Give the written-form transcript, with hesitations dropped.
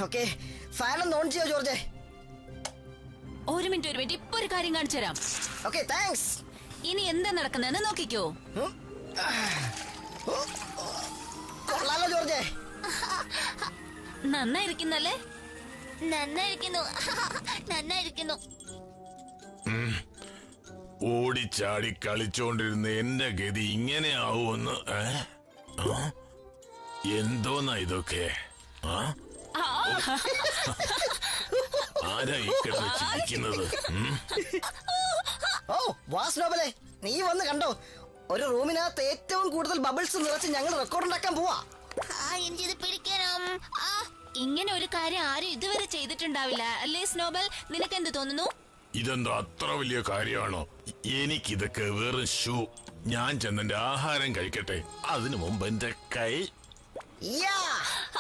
Okay, fan ഒന്ന് on ചെയ്യോ George? ഒരു മിനിറ്റ്, ഇപ്പൊ ഒരു കാര്യം കാണിച്ചു തരാം. Okay, thanks. ഇനി എന്താ നടക്കുന്നതെന്ന് നോക്കിക്കോ. കൊള്ളാലോ ജോർജ്. നന്നായിരിക്കുന്നല്ലേ? നന്നായിരിക്കുന്നു. ഓടിച്ചാടി കളിച്ചോണ്ടിരുന്ന എന്റെ ഗതി ഇങ്ങനെ ആവുമെന്ന് എന്തോന്നാ ഇതൊക്കെ? ആരാ ഈ കിടന്ന് ചിരിക്കുന്നത്? ഓ വാസ്നോബലെ, നീ വന്ന് കണ്ടോ? ഒരു റൂമിനകത്ത് ഏറ്റവും കൂടുതൽ ബബിൾസ് നിറച്ച് ഞങ്ങൾ റെക്കോർഡ് ഉണ്ടാക്കാൻ പോവാ. എനിക്കിത് പിടിക്കണം. ഇങ്ങനെ ഒരു കാര്യം ആരും ഇതുവരെ ചെയ്തിട്ടുണ്ടാവില്ല അല്ലേ സ്നോബൽ? നിനക്ക് എന്ത് തോന്നുന്നു? ഇതെന്താ അത്ര വലിയ കാര്യമാണോ? എനിക്കിതൊക്കെ വെറും ഷൂ. ഞാൻ ചെന്നെന്റെ ആഹാരം കഴിക്കട്ടെ, അതിനു മുമ്പ് എന്റെ കൈ. യാ